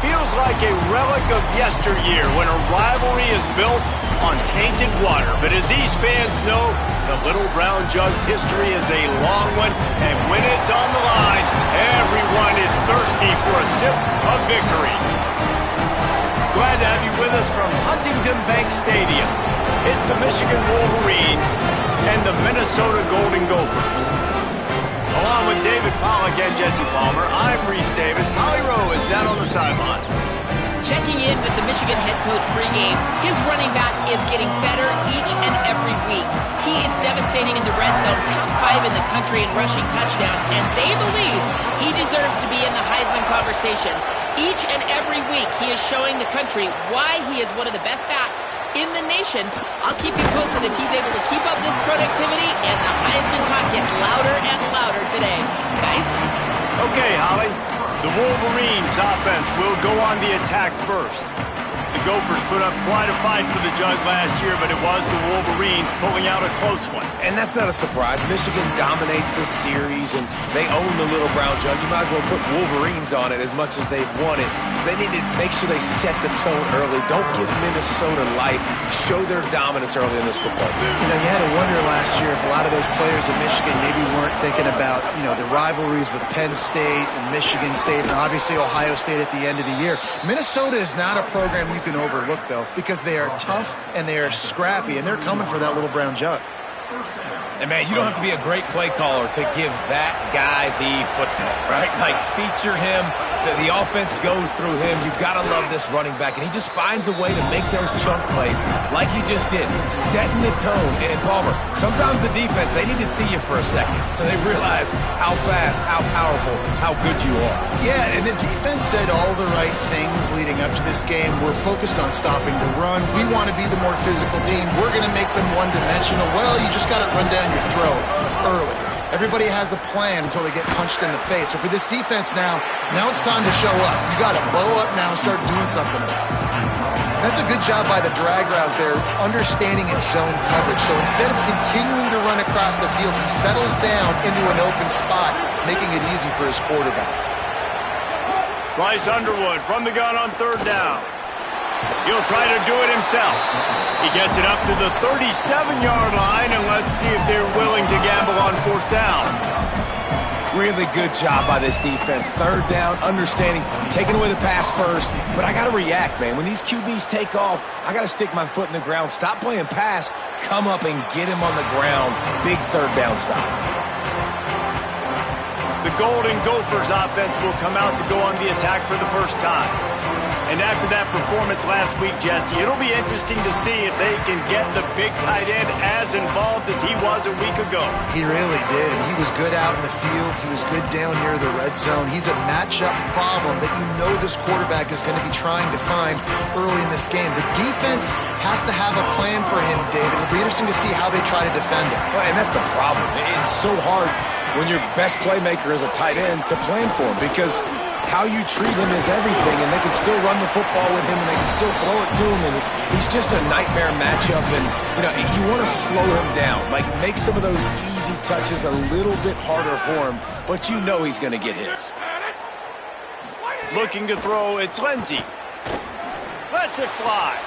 feels like a relic of yesteryear when a rivalry is built on tainted water. But as these fans know, the Little Brown Jug history is a long one, and when it's on the line, everyone is thirsty for a sip of victory. Glad to have you with us from Huntington Bank Stadium. It's the Michigan Wolverines and the Minnesota Golden Gophers. Along with David Pollack and Jesse Palmer, I'm Reese Davis. Holly Rowe is down on the sideline. Checking in with the Michigan head coach pregame, his running back is getting better each and every week. He is devastating in the red zone, top 5 in the country in rushing touchdowns, and they believe he deserves to be in the Heisman conversation. Each and every week, he is showing the country why he is one of the best backs in the nation. I'll keep you posted if he's able to keep up this productivity, and the Heisman talk gets louder and louder today. Guys? Okay, Holly. The Wolverines offense will go on the attack first. The Gophers put up quite a fight for the Jug last year, but it was the Wolverines pulling out a close one. And that's not a surprise. Michigan dominates this series, and they own the Little Brown Jug. You might as well put Wolverines on it as much as they've won it. They need to make sure they set the tone early. Don't give Minnesota life. Show their dominance early in this football game. You know, you had to wonder last year if a lot of those players in Michigan maybe weren't thinking about, you know, the rivalries with Penn State and Michigan State and obviously Ohio State at the end of the year. Minnesota is not a program you can overlook, though, because they are tough and they are scrappy, and they're coming for that Little Brown Jug. And, man, you don't have to be a great play caller to give that guy the football, right? Like, feature him. The offense goes through him. You've got to love this running back. And he just finds a way to make those chunk plays like he just did, setting the tone. And, Palmer, sometimes the defense, they need to see you for a second so they realize how fast, how powerful, how good you are. Yeah, and the defense said all the right things leading up to this game. We're focused on stopping the run. We want to be the more physical team. We're going to make them one-dimensional. Well, you just got to run down your throat early. Everybody has a plan until they get punched in the face. So for this defense now it's time to show up. You got to bow up now and start doing something about it. That's a good job by the drag route there, understanding its zone coverage. So instead of continuing to run across the field, he settles down into an open spot, making it easy for his quarterback. Bryce Underwood from the gun on third down. He'll try to do it himself. He gets it up to the 37-yard line, and let's see if they're willing to gamble on fourth down. Really good job by this defense. Third down, understanding, taking away the pass first. But I got to react, man. When these QBs take off, I got to stick my foot in the ground. Stop playing pass. Come up and get him on the ground. Big third down stop. The Golden Gophers offense will come out to go on the attack for the first time. And after that performance last week, Jesse, it'll be interesting to see if they can get the big tight end as involved as he was a week ago. He really did, and he was good out in the field. He was good down near the red zone. He's a matchup problem that you know this quarterback is going to be trying to find early in this game. The defense has to have a plan for him, David. It'll be interesting to see how they try to defend him. Well, and that's the problem. It's so hard when your best playmaker is a tight end to plan for him, because how you treat him is everything, and they can still run the football with him, and they can still throw it to him, and he's just a nightmare matchup. And, you know, you want to slow him down, like make some of those easy touches a little bit harder for him, but you know he's going to get his. Looking to throw, it's Lindsey. Lets it fly.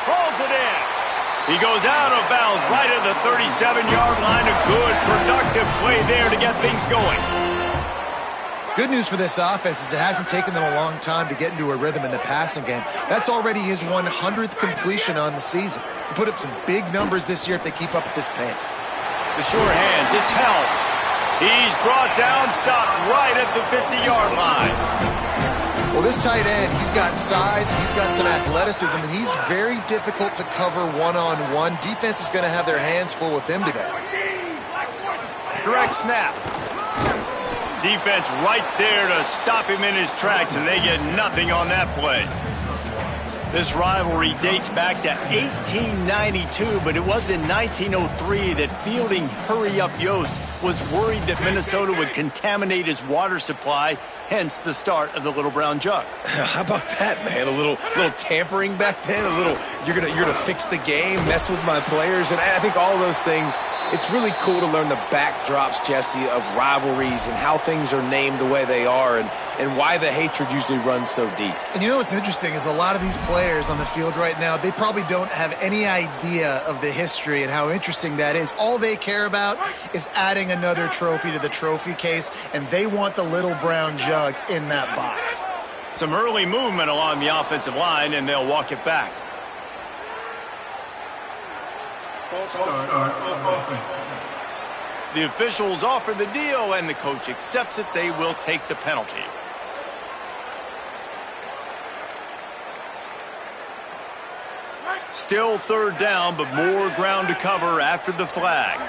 Pulls it in. He goes out of bounds right at the 37-yard line. A good, productive play there to get things going. Good news for this offense is it hasn't taken them a long time to get into a rhythm in the passing game. That's already his 100th completion on the season. He put up some big numbers this year if they keep up at this pace. The sure hands, it's Helms. He's brought down, stopped right at the 50-yard line. Well, this tight end, he's got size, he's got some athleticism, and he's very difficult to cover one-on-one. Defense is going to have their hands full with him today. Direct snap. Defense right there to stop him in his tracks, and they get nothing on that play. This rivalry dates back to 1892, but it was in 1903 that fielding Hurry-Up Yost was worried that Minnesota would contaminate his water supply, hence the start of the Little Brown Jug. How about that, man? A little tampering back then, a little you're gonna fix the game, mess with my players, and I think all those things It's really cool to learn the backdrops, Jesse, of rivalries and how things are named the way they are and why the hatred usually runs so deep. And you know what's interesting is a lot of these players on the field right now, they probably don't have any idea of the history and how interesting that is. All they care about is adding another trophy to the trophy case, and they want the little brown jug in that box. Some early movement along the offensive line, and they'll walk it back. The officials offer the deal, and the coach accepts it. They will take the penalty. Still third down, but more ground to cover after the flag.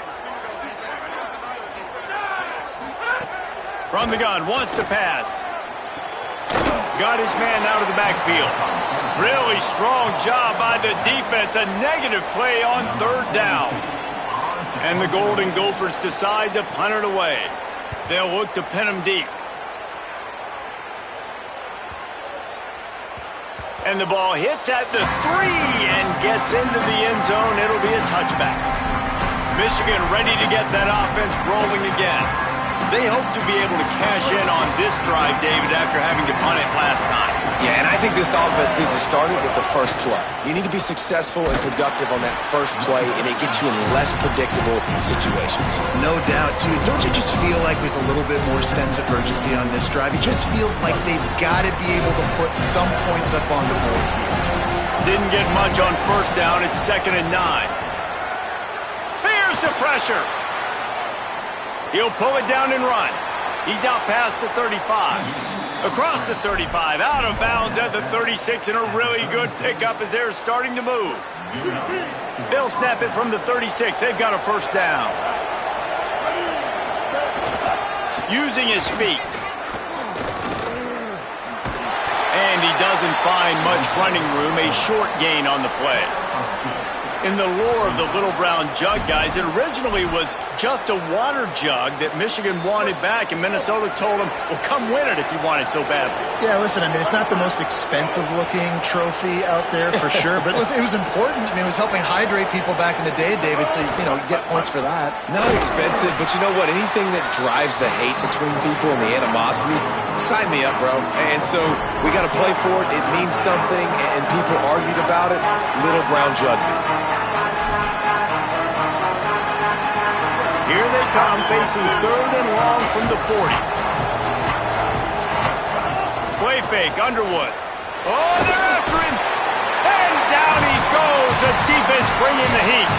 From the gun, wants to pass. Got his man out of the backfield. Really strong job by the defense. A negative play on third down. And the Golden Gophers decide to punt it away. They'll look to pin him deep. And the ball hits at the 3 and gets into the end zone. It'll be a touchback. Michigan ready to get that offense rolling again. They hope to be able to cash in on this drive, David, after having to punt it last time. Yeah, and I think this offense needs to start it with the first play. You need to be successful and productive on that first play, and it gets you in less predictable situations. No doubt, too. Don't you just feel like there's a little bit more sense of urgency on this drive? It just feels like they've got to be able to put some points up on the board here. Didn't get much on first down. It's 2nd and 9. Here's the pressure. He'll pull it down and run. He's out past the 35. Across the 35. Out of bounds at the 36. And a really good pickup as they're starting to move. They'll snap it from the 36. They've got a first down. Using his feet. And he doesn't find much running room. A short gain on the play. In the lore of the Little Brown Jug, guys, it originally was just a water jug that Michigan wanted back, and Minnesota told them, well, come win it if you want it so badly. Yeah, listen, I mean, it's not the most expensive-looking trophy out there for sure, but listen, it was important. I mean, it was helping hydrate people back in the day, David, so, you know, you get points for that. Not expensive, but you know what? Anything that drives the hate between people and the animosity, sign me up, bro. And so we got to play for it. It means something, and people argued about it. Little Brown Jug did. Here they come, facing 3rd and long from the 40. Play fake, Underwood. Oh, they're after him. And down he goes. The defense bringing the heat.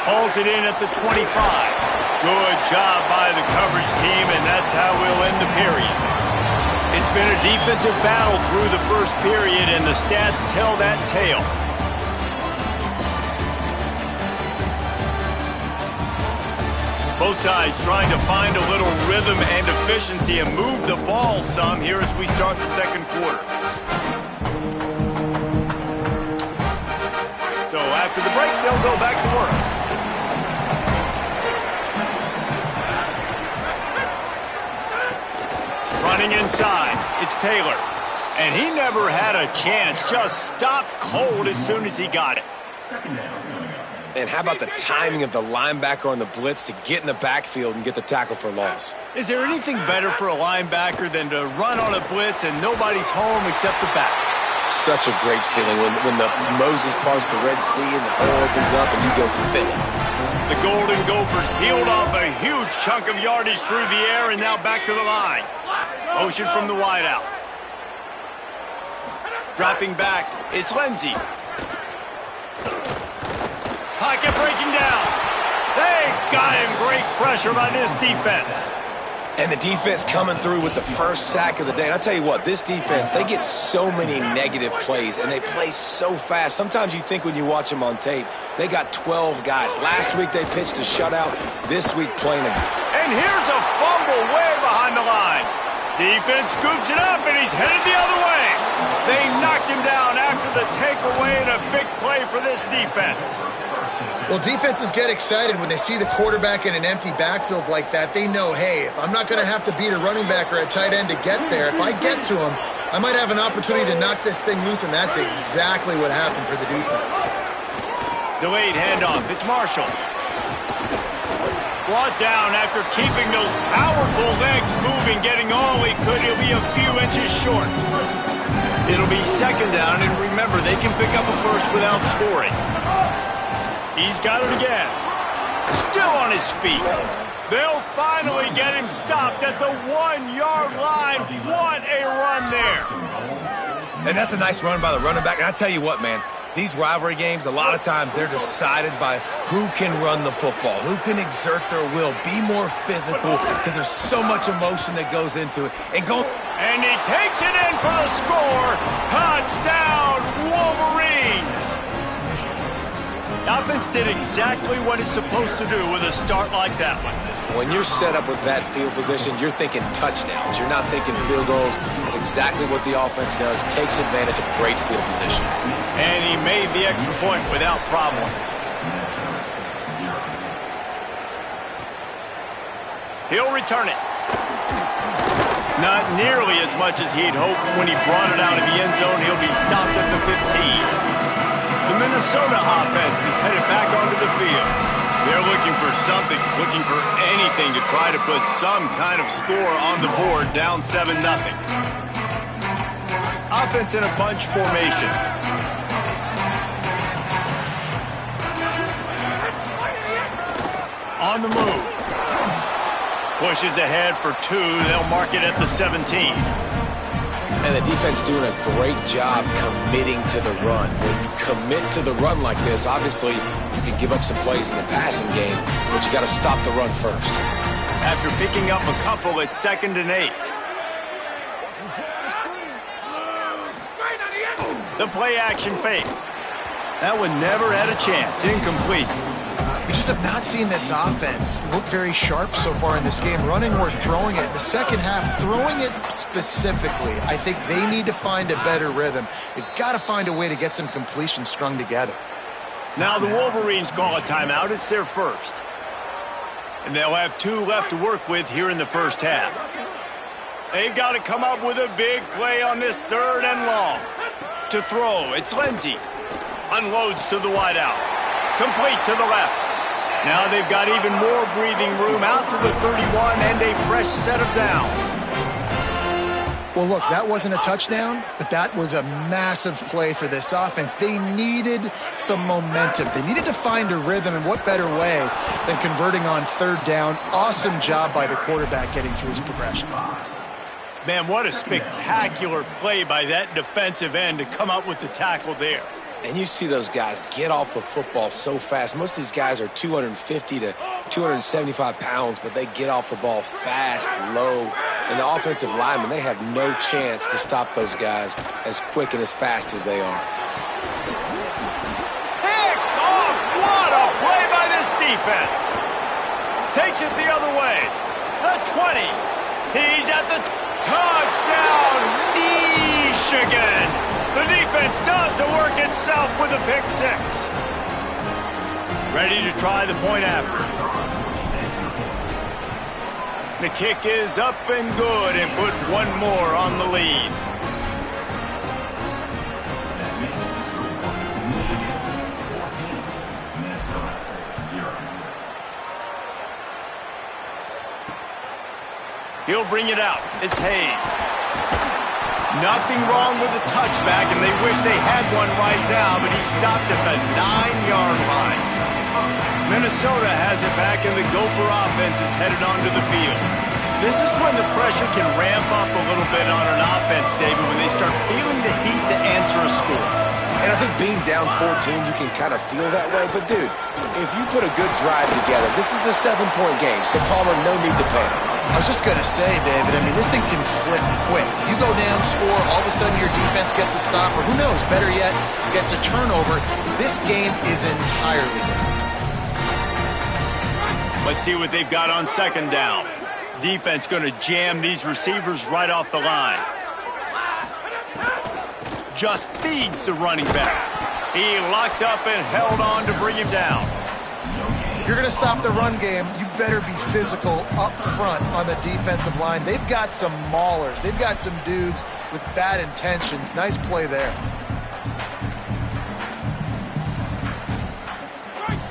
Hauls it in at the 25. Good job by the coverage team, and that's how we'll end the period. It's been a defensive battle through the first period, and the stats tell that tale. Both sides trying to find a little rhythm and efficiency and move the ball some here as we start the second quarter. So after the break, they'll go back to work. Running inside, it's Taylor. And he never had a chance, just stopped cold as soon as he got it. And how about the timing of the linebacker on the blitz to get in the backfield and get the tackle for loss? Is there anything better for a linebacker than to run on a blitz and nobody's home except the back? Such a great feeling when the Moses parts the Red Sea and the hole opens up and you go fill it. The Golden Gophers peeled off a huge chunk of yardage through the air and now back to the line. Motion from the wideout. Dropping back, it's Lindsey. Pocket breaking down. They got him. Great pressure by this defense. And the defense coming through with the first sack of the day. And I'll tell you what, this defense, they get so many negative plays, and they play so fast. Sometimes you think when you watch them on tape, they got 12 guys. Last week they pitched a shutout. This week playing a... And here's a fumble way behind the line. Defense scoops it up, and he's headed the other way. They knocked him down after the takeaway, and a big play for this defense. Well, defenses get excited when they see the quarterback in an empty backfield like that. They know, hey, if I'm not going to have to beat a running back or a tight end to get there, if I get to him, I might have an opportunity to knock this thing loose, and that's exactly what happened for the defense. Delayed handoff. It's Marshall. Brought down after keeping those powerful legs moving, getting all he could. He'll be a few inches short. It'll be second down, and remember, they can pick up a first without scoring. He's got it again. Still on his feet. They'll finally get him stopped at the 1-yard line. What a run there. And that's a nice run by the running back. And I tell you what, man, these rivalry games, a lot of times they're decided by who can run the football, who can exert their will, be more physical, because there's so much emotion that goes into it. And he takes it in for the score. Touchdown, Wolverines. The offense did exactly what it's supposed to do with a start like that one. When you're set up with that field position, you're thinking touchdowns. You're not thinking field goals. It's exactly what the offense does, takes advantage of great field position. And he made the extra point without problem. He'll return it. Not nearly as much as he'd hoped when he brought it out of the end zone. He'll be stopped at the 15. The Minnesota offense is headed back onto the field. They're looking for something, looking for anything to try to put some kind of score on the board, down 7-0. Offense in a bunch formation. On the move. Pushes ahead for 2. They'll mark it at the 17. And the defense doing a great job committing to the run. When you commit to the run like this, obviously you can give up some plays in the passing game, but you got to stop the run first. After picking up a couple, it's 2nd and 8. The play action fake. That one never had a chance. Incomplete. We just have not seen this offense look very sharp so far in this game, running or throwing it. In the second half, throwing it specifically, I think they need to find a better rhythm. They've got to find a way to get some completions strung together. Now the Wolverines call a timeout. It's their first. And they'll have 2 left to work with here in the first half. They've got to come up with a big play on this 3rd and long. To throw, it's Lindsey. Unloads to the wideout. Complete to the left. Now they've got even more breathing room out to the 31 and a fresh set of downs. Well, look, that wasn't a touchdown, but that was a massive play for this offense. They needed some momentum. They needed to find a rhythm, and what better way than converting on 3rd down. Awesome job by the quarterback getting through his progression. Man, what a spectacular play by that defensive end to come up with the tackle there. And you see those guys get off the football so fast. Most of these guys are 250 to 275 pounds, but they get off the ball fast, low. And the offensive linemen, they have no chance to stop those guys as quick and as fast as they are. Picked off! What a play by this defense! Takes it the other way. The 20. He's at the touchdown, Michigan! The defense does the work itself with a pick 6. Ready to try the point after. The kick is up and good and put 1 more on the lead. He'll bring it out. It's Hayes. Nothing wrong with the touchback, and they wish they had one right now, but he stopped at the 9-yard line. Minnesota has it back, and the Gopher offense is headed onto the field. This is when the pressure can ramp up a little bit on an offense, David, when they start feeling the heat to answer a score. And I think being down 14, you can kind of feel that way. But, dude, if you put a good drive together, this is a 7-point game, so Palmer, no need to panic. I was just going to say, David, I mean, this thing can flip quick. You go down, score, all of a sudden your defense gets a stop, or who knows, better yet, gets a turnover. This game is entirely different. Let's see what they've got on 2nd down. Defense going to jam these receivers right off the line. Just feeds the running back. He locked up and held on to bring him down. you're going to stop the run game, you better be physical up front on the defensive line. They've got some maulers. They've got some dudes with bad intentions. Nice play there.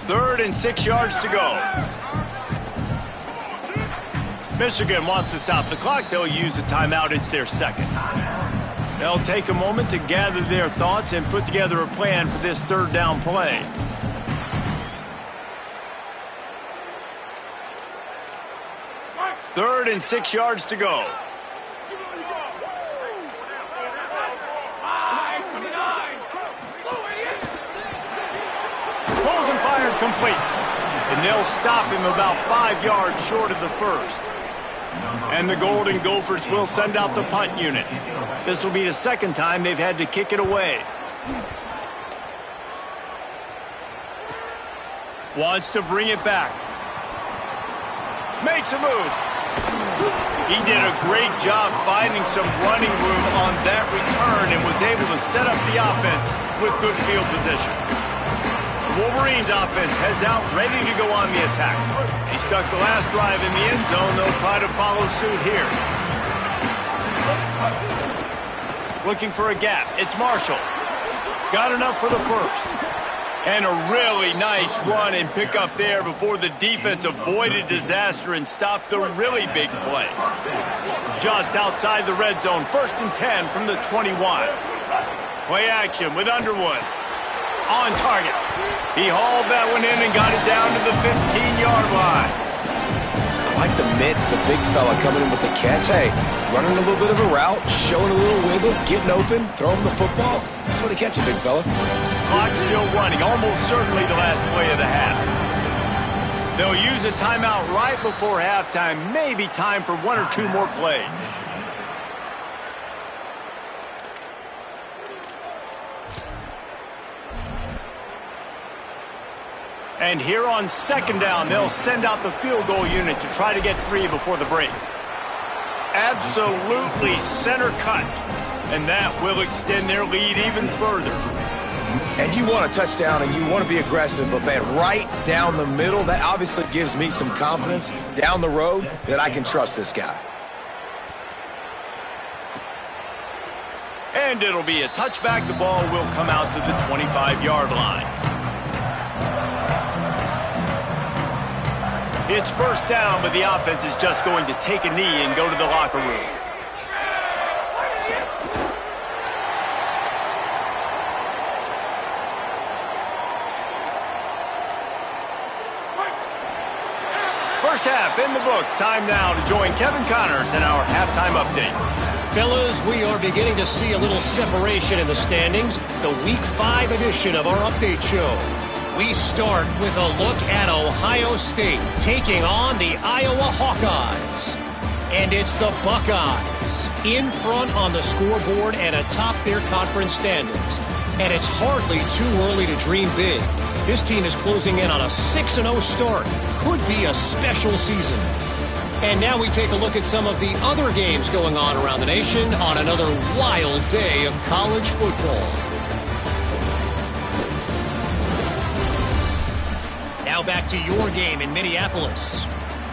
3rd and 6 yards to go. Michigan wants to stop the clock. They'll use a timeout. It's their second. They'll take a moment to gather their thoughts and put together a plan for this 3rd down play. Third and 6 yards to go. Pulls and fired complete. And they'll stop him about 5 yards short of the first. And the Golden Gophers will send out the punt unit. This will be the second time they've had to kick it away. Wants to bring it back. Makes a move. He did a great job finding some running room on that return and was able to set up the offense with good field position. Wolverines offense heads out, ready to go on the attack. He stuck the last drive in the end zone. They'll try to follow suit here. Looking for a gap. It's Marshall. Got enough for the first. And a really nice run and pick up there before the defense avoided disaster and stopped the really big play. Just outside the red zone, 1st and 10 from the 21. Play action with Underwood. On target. He hauled that one in and got it down to the 15-yard line. I like the mitts, the big fella coming in with the catch. Hey, running a little bit of a route, showing a little wiggle, getting open, throwing the football. That's what he catches, big fella. Clock still running, almost certainly the last play of the half. They'll use a timeout right before halftime, maybe time for 1 or 2 more plays. And here on 2nd down, they'll send out the field goal unit to try to get 3 before the break. Absolutely center cut. And that will extend their lead even further. And you want a touchdown and you want to be aggressive, but man, right down the middle, that obviously gives me some confidence down the road that I can trust this guy. And it'll be a touchback. The ball will come out to the 25-yard line. It's 1st down, but the offense is just going to take a knee and go to the locker room. First half in the books. Time now to join Kevin Connors in our halftime update. Fellas, we are beginning to see a little separation in the standings. The Week 5 edition of our update show. We start with a look at Ohio State taking on the Iowa Hawkeyes. And it's the Buckeyes in front on the scoreboard and atop their conference standings. And it's hardly too early to dream big. This team is closing in on a 6-0 start. Could be a special season. And now we take a look at some of the other games going on around the nation on another wild day of college football. Now back to your game in Minneapolis.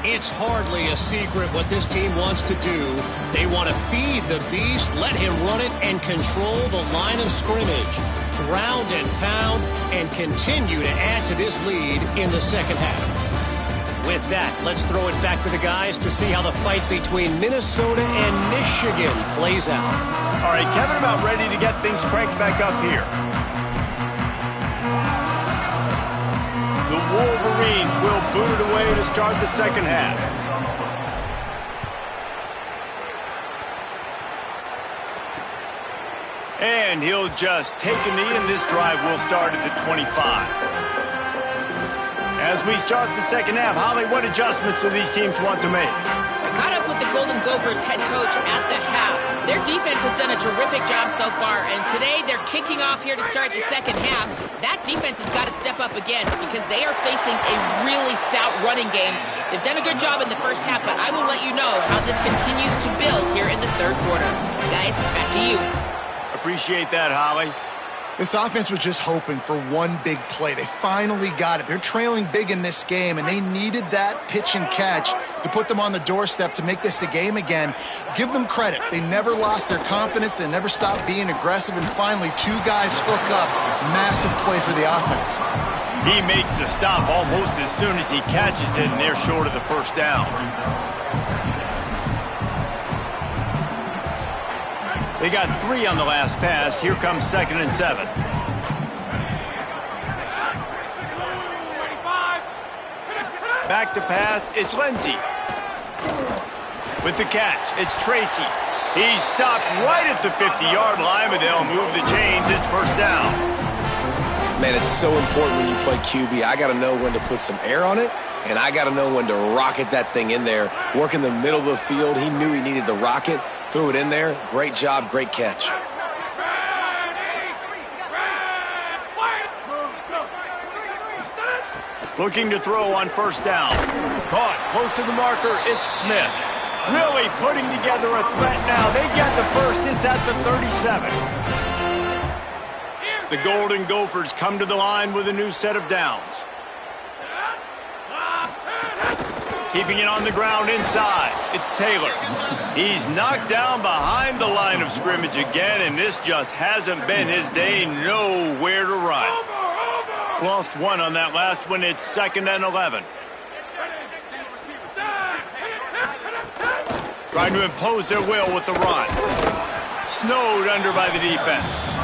It's hardly a secret what this team wants to do. They want to feed the beast, let him run it, and control the line of scrimmage. Ground and pound, and continue to add to this lead in the second half. With that, let's throw it back to the guys to see how the fight between Minnesota and Michigan plays out. All right, Kevin, about ready to get things cranked back up here. The Wolverines will boot it away to start the second half. And he'll just take a knee, and this drive will start at the 25. As we start the second half, Holly, what adjustments do these teams want to make? I caught up with the Golden Gophers head coach at the half. Their defense has done a terrific job so far, and today they're kicking off here to start the second half. That defense has got to step up again because they are facing a really stout running game. They've done a good job in the first half, but I will let you know how this continues to build here in the third quarter. Guys, back to you. Appreciate that, Holly. This offense was just hoping for one big play. They finally got it. They're trailing big in this game, and they needed that pitch and catch to put them on the doorstep to make this a game again. Give them credit. They never lost their confidence. They never stopped being aggressive, and finally, two guys hook up. Massive play for the offense. He makes the stop almost as soon as he catches it, and they're short of the first down. They got 3 on the last pass. Here comes 2nd and 7. Back to pass, it's Lindsey. With the catch, it's Tracy. He's stopped right at the 50-yard line, but they'll move the chains. It's first down. Man, it's so important when you play QB. I got to know when to put some air on it, and I got to know when to rocket that thing in there. Work in the middle of the field. He knew he needed to rocket. Threw it in there. Great job, great catch. Looking to throw on first down. Caught close to the marker. It's Smith. Really putting together a threat now. They get the first. It's at the 37. The Golden Gophers come to the line with a new set of downs. Keeping it on the ground inside. It's Taylor. He's knocked down behind the line of scrimmage again, and this just hasn't been his day. Nowhere to run. Lost 1 on that last one. It's 2nd and 11. Trying to impose their will with the run. Snowed under by the defense.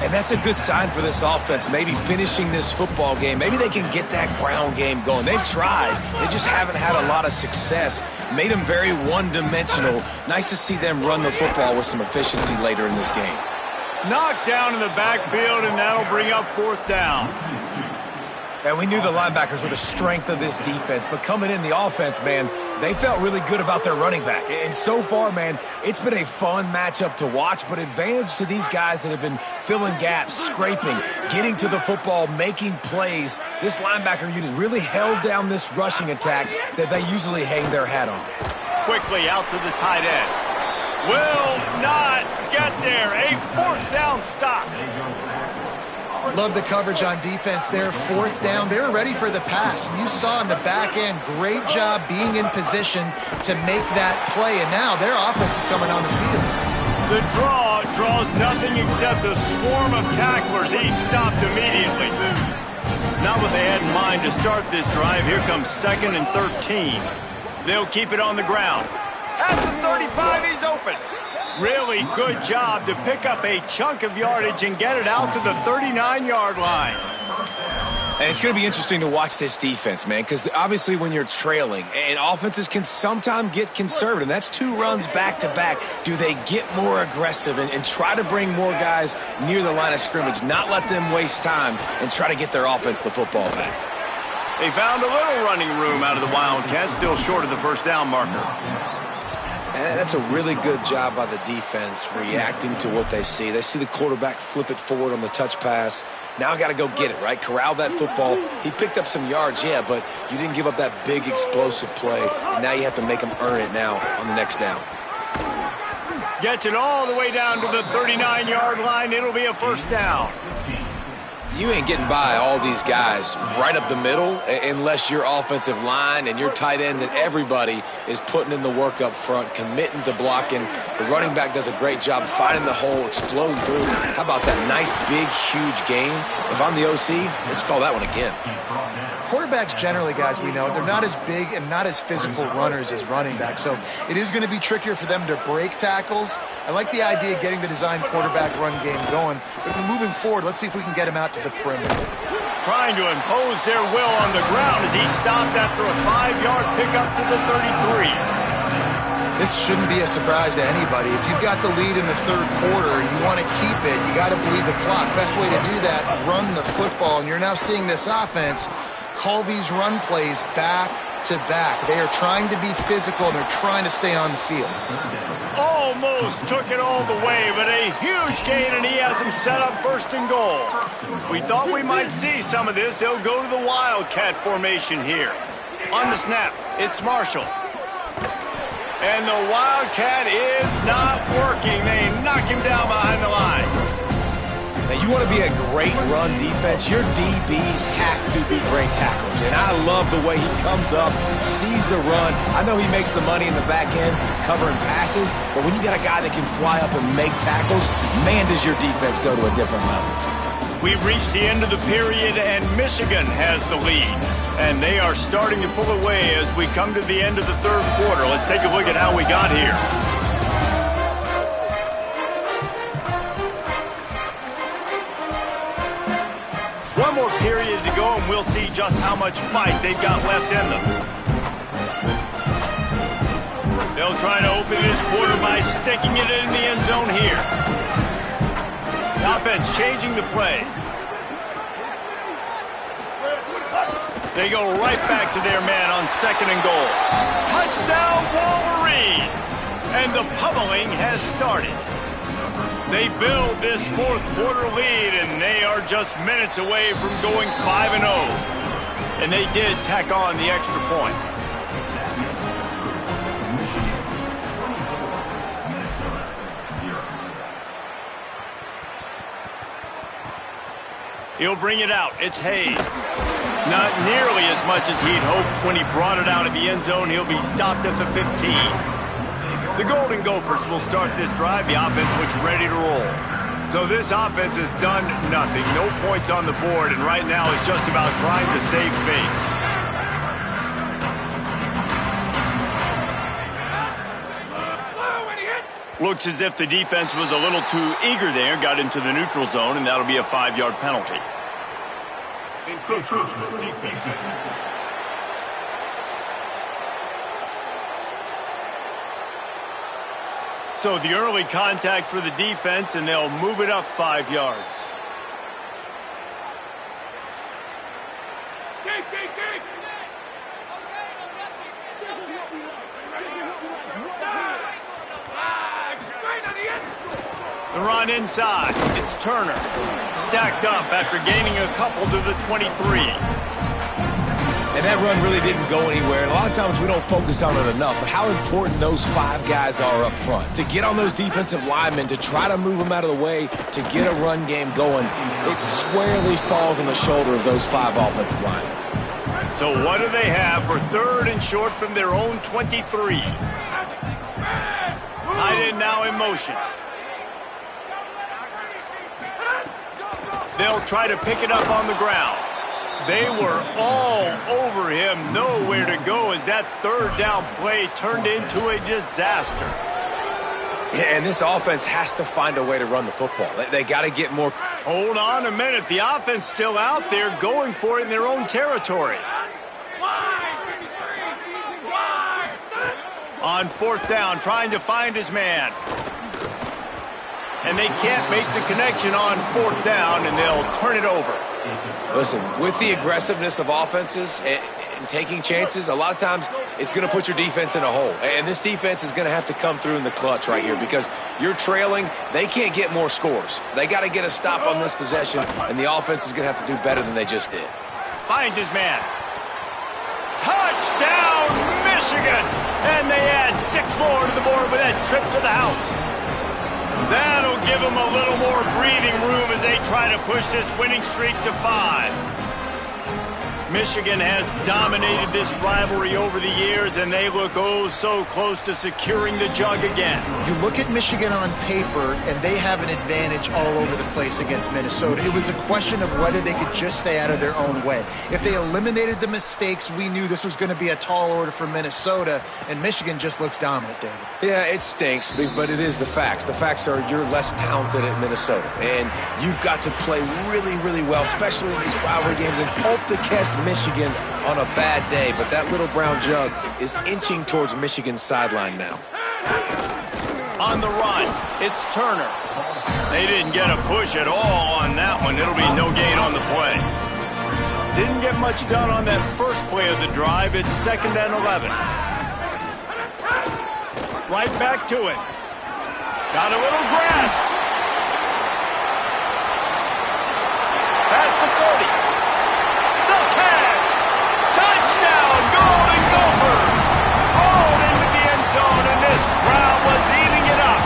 And that's a good sign for this offense, maybe finishing this football game. Maybe they can get that ground game going. They've tried. They just haven't had a lot of success. Made them very one-dimensional. Nice to see them run the football with some efficiency later in this game. Knocked down in the backfield, and that'll bring up 4th down. And we knew the linebackers were the strength of this defense, but coming in the offense, man, they felt really good about their running back. And so far, man, it's been a fun matchup to watch, but advantage to these guys that have been filling gaps, scraping, getting to the football, making plays. This linebacker unit really held down this rushing attack that they usually hang their hat on. Quickly out to the tight end. Will not get there. A 4th down stop. Love the coverage on defense there. 4th down. They're ready for the pass. You saw in the back end, great job being in position to make that play. And now their offense is coming on the field. The draw draws nothing except a swarm of tacklers. He stopped immediately. Not what they had in mind to start this drive. Here comes 2nd and 13. They'll keep it on the ground. At the 35, he's open. Really good job to pick up a chunk of yardage and get it out to the 39-yard line. And it's going to be interesting to watch this defense, man, because obviously when you're trailing, and offenses can sometimes get conservative, that's 2 runs back-to-back. Do they get more aggressive and try to bring more guys near the line of scrimmage, not let them waste time, and try to get their offense the football back? They found a little running room out of the Wildcats, still short of the first down marker. And that's a really good job by the defense reacting to what they see. They see the quarterback flip it forward on the touch pass. Now I got to go get it, right? Corral that football. He picked up some yards, yeah, but you didn't give up that big explosive play. And now you have to make them earn it now on the next down. Gets it all the way down to the 39-yard line. It'll be a first down. You ain't getting by all these guys right up the middle unless your offensive line and your tight ends and everybody is putting in the work up front, committing to blocking. The running back does a great job finding the hole, exploding through. How about that nice, big, huge gain? If I'm the OC, let's call that one again. Quarterbacks generally, guys, we know, they're not as big and not as physical runners as running backs, so it is going to be trickier for them to break tackles. I like the idea of getting the design quarterback run game going, but moving forward, let's see if we can get him out to the perimeter. Trying to impose their will on the ground as he stopped after a 5-yard pickup to the 33. This shouldn't be a surprise to anybody. If you've got the lead in the 3rd quarter and you want to keep it, you got to bleed the clock. Best way to do that, run the football, and you're now seeing this offense call these run plays back to back. They are trying to be physical, and they're trying to stay on the field. Almost took it all the way, but a huge gain, and he has them set up 1st and goal. We thought we might see some of this. They'll go to the Wildcat formation here. On the snap, it's Marshall. And the Wildcat is not working. They knock him down behind the line. Now, you want to be a great run defense, your DBs have to be great tacklers. And I love the way he comes up, sees the run. I know he makes the money in the back end covering passes, but when you got a guy that can fly up and make tackles, man, does your defense go to a different level. We've reached the end of the period, and Michigan has the lead. And they are starting to pull away as we come to the end of the third quarter. Let's take a look at how we got here. One more period to go, and we'll see just how much fight they've got left in them. They'll try to open this quarter by sticking it in the end zone here. The offense changing the play. They go right back to their man on 2nd and goal. Touchdown, Wolverines! And the pummeling has started. They build this fourth quarter lead, and they are just minutes away from going 5-0. And they did tack on the extra point. He'll bring it out. It's Hayes. Not nearly as much as he'd hoped when he brought it out of the end zone. He'll be stopped at the 15. The Golden Gophers will start this drive. The offense looks ready to roll. So this offense has done nothing. No points on the board, and right now it's just about trying to save face. Looks as if the defense was a little too eager there, got into the neutral zone, and that'll be a 5-yard penalty. So the early contact for the defense, and they'll move it up 5 yards. The run inside. It's Turner. Stacked up after gaining a couple to the 23. And that run really didn't go anywhere. And a lot of times we don't focus on it enough, but how important those 5 guys are up front. To get on those defensive linemen, to try to move them out of the way, to get a run game going, it squarely falls on the shoulder of those 5 offensive linemen. So what do they have for 3rd and short from their own 23? Tight end now in motion. They'll try to pick it up on the ground. They were all over him, nowhere to go as that 3rd down play turned into a disaster. Yeah, and this offense has to find a way to run the football. They got to get more. Hold on a minute. The offense still out there going for it in their own territory. On 4th down, trying to find his man. And they can't make the connection on 4th down, and they'll turn it over. Listen, with the aggressiveness of offenses and taking chances, a lot of times it's going to put your defense in a hole. And this defense is going to have to come through in the clutch right here because you're trailing. They can't get more scores. They got to get a stop on this possession, and the offense is going to have to do better than they just did. Finds his man. Touchdown, Michigan! And they add 6 more to the board with that trip to the house. That'll give them a little more breathing room as they try to push this winning streak to 5. Michigan has dominated this rivalry over the years, and they look oh so close to securing the jug again. You look at Michigan on paper, and they have an advantage all over the place against Minnesota. It was a question of whether they could just stay out of their own way. If they eliminated the mistakes, we knew this was going to be a tall order for Minnesota, and Michigan just looks dominant, David. Yeah, it stinks, but it is the facts. The facts are you're less talented at Minnesota, and you've got to play really, really well, especially in these rivalry games, and hope to catch Michigan on a bad day. But that little brown jug is inching towards Michigan's sideline now. On the run, it's Turner. They didn't get a push at all on that one. It'll be no gain on the play. Didn't get much done on that first play of the drive. It's 2nd and 11. Right back to it. Got a little grass. Past the 30. The 10. Touchdown, Golden Gophers. Rolled into the end zone, and this crowd was eating it up.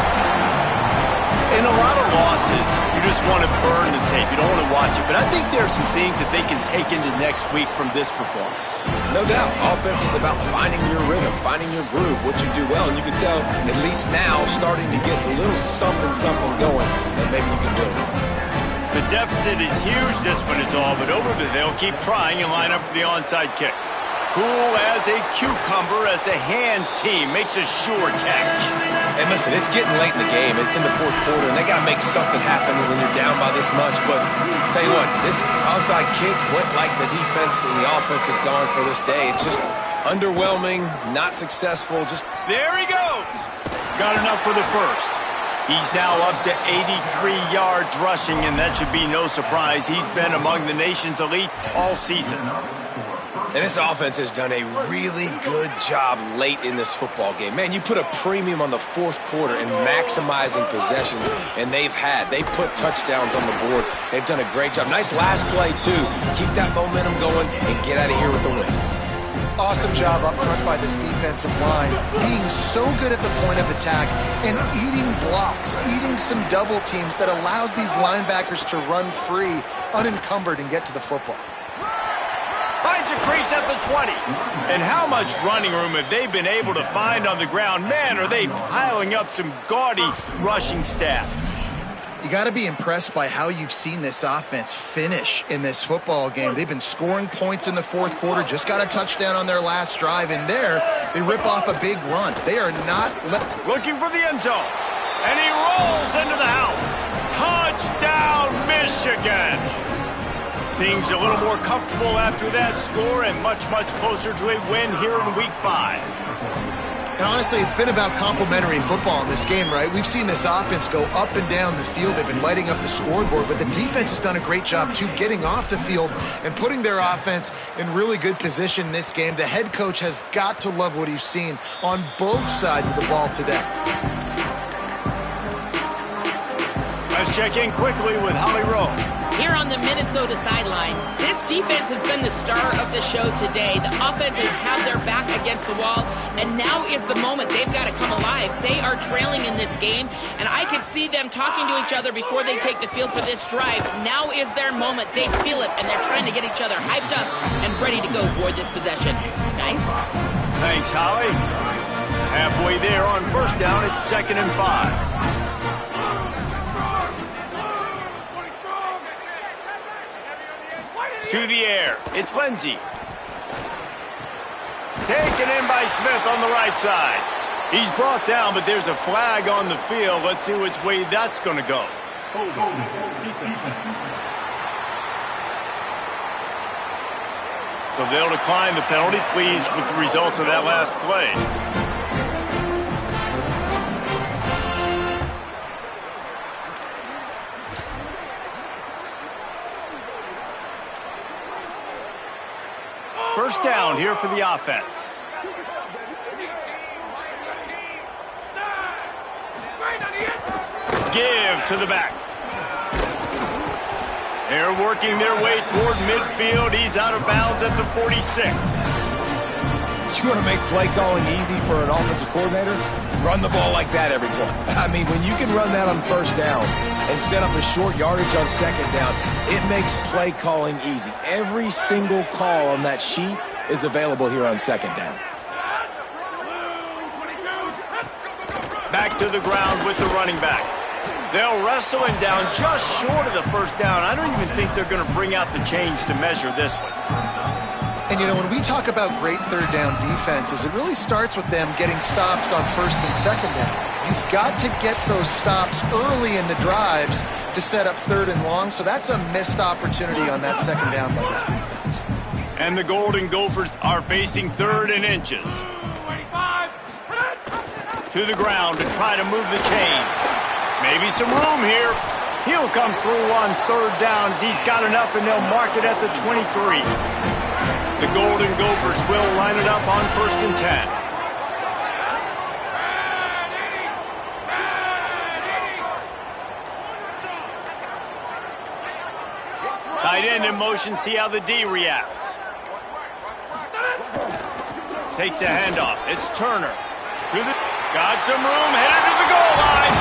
In a lot of losses, You just want to burn the tape. You don't want to watch it. But I think there are some things that they can take into next week from this performance. No doubt. Offense is about finding your rhythm, finding your groove, what you do well. And you can tell, at least now, starting to get a little something going that maybe you can do. The deficit is huge. This one is all but over, but they'll keep trying and line up for the onside kick. Cool as a cucumber as the hands team makes a sure catch. And listen, it's getting late in the game. It's in the fourth quarter, and they got to make something happen when you're down by this much. But tell you what, this onside kick went like the defense and the offense is gone for this day. It's just underwhelming, not successful. Just there he goes. Got enough for the first. He's now up to 83 yards rushing, and that should be no surprise. He's been among the nation's elite all season. And this offense has done a really good job late in this football game. Man, you put a premium on the fourth quarter and maximizing possessions, and they've put touchdowns on the board. They've done a great job. Nice last play, too. Keep that momentum going and get out of here with the win. Awesome job up front by this defensive line, being so good at the point of attack and eating blocks, eating some double teams that allows these linebackers to run free, unencumbered, and get to the football. Finds a crease at the 20. And how much running room have they been able to find on the ground? Man, are they piling up some gaudy rushing stats. You got to be impressed by how you've seen this offense finish in this football game. They've been scoring points in the fourth quarter, just got a touchdown on their last drive, and there they rip off a big run. They are not looking for the end zone, and he rolls into the house. Touchdown, Michigan! Things a little more comfortable after that score and much, much closer to a win here in Week 5. And honestly, it's been about complementary football in this game, right? We've seen this offense go up and down the field. They've been lighting up the scoreboard, but the defense has done a great job, too, getting off the field and putting their offense in really good position in this game. The head coach has got to love what he's seen on both sides of the ball today. Let's check in quickly with Holly Rowe. Here on the Minnesota sideline, this defense has been the star of the show today. The offense has had their back against the wall, and now is the moment they've got to come alive. They are trailing in this game, and I can see them talking to each other before they take the field for this drive. Now is their moment. They feel it, and they're trying to get each other hyped up and ready to go for this possession. Guys? Thanks, Holly. Halfway there on first down, it's 2nd and 5. To the air, it's Lindsey. Taken in by Smith on the right side. He's brought down, but there's a flag on the field. Let's see which way that's going to go. So they'll decline the penalty. Pleased with the results of that last play. First down here for the offense. Give to the back. They're working their way toward midfield. He's out of bounds at the 46. You want to make play calling easy for an offensive coordinator? Run the ball like that every play. I mean, when you can run that on first down and set up a short yardage on second down, it makes play calling easy. Every single call on that sheet is available here on second down. Back to the ground with the running back. They'll wrestle him down just short of the first down. I don't even think they're going to bring out the chains to measure this one. And, you know, when we talk about great third down defenses, it really starts with them getting stops on first and second down. You've got to get those stops early in the drives to set up third and long, so that's a missed opportunity on that second down by this defense. And the Golden Gophers are facing 3rd and inches. To the ground to try to move the chains. Maybe some room here. He'll come through on 3rd down as he's got enough, and they'll mark it at the 23. The Golden Gophers will line it up on 1st and 10. Tight end in motion, see how the D reacts. Takes a handoff. It's Turner. Got some room, headed to the goal line.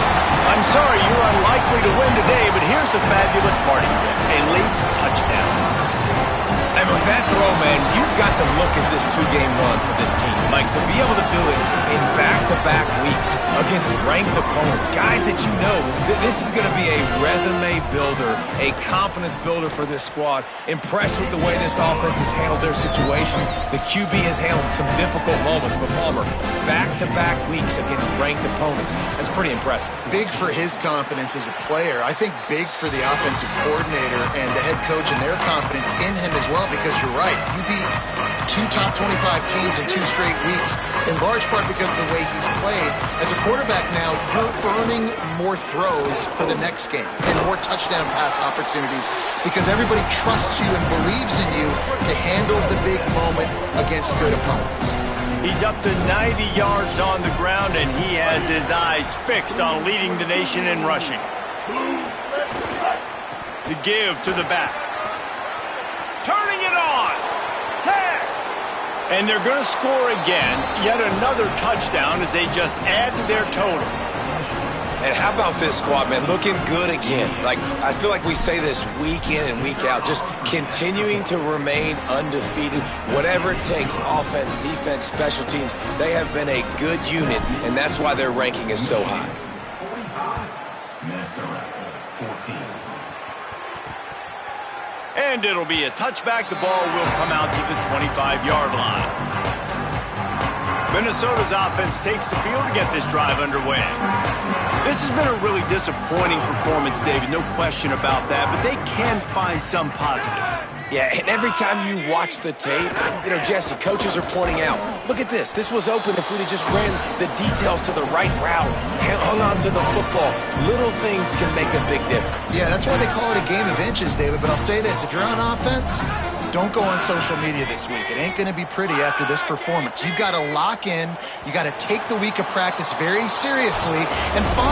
I'm sorry you're unlikely to win today, but here's a fabulous parting gift, a late touchdown. And with that throw, man, you've got to look at this two-game run for this team. Like, to be able to do it in back-to-back weeks against ranked opponents, guys that you know, this is going to be a resume builder, a confidence builder for this squad. Impressed with the way this offense has handled their situation. The QB has handled some difficult moments, but Palmer, back-to-back weeks against ranked opponents. That's pretty impressive. Big for his confidence as a player. I think big for the offensive coordinator and the head coach and their confidence in him as well, because you're right. You beat two top 25 teams in 2 straight weeks, in large part because of the way he's played. As a quarterback now, you're earning more throws for the next game and more touchdown pass opportunities because everybody trusts you and believes in you to handle the big moment against good opponents. He's up to 90 yards on the ground, and he has his eyes fixed on leading the nation in rushing. The give to the back. Turning it on. Tag. And they're going to score again. Yet another touchdown as they just add to their total. And how about this squad, man? Looking good again. Like, I feel like we say this week in and week out, just continuing to remain undefeated. Whatever it takes, offense, defense, special teams, they have been a good unit, and that's why their ranking is so high. Minnesota, 14. And it'll be a touchback. The ball will come out to the 25-yard line. Minnesota's offense takes the field to get this drive underway. This has been a really disappointing performance, David, no question about that, but they can find some positives. Yeah, and every time you watch the tape, you know, Jesse, coaches are pointing out, look at this. This was open if we'd have just ran the details to the right route, hung on to the football. Little things can make a big difference. Yeah, that's why they call it a game of inches, David. But I'll say this, if you're on offense, don't go on social media this week. It ain't going to be pretty after this performance. You've got to lock in. You got to take the week of practice very seriously and find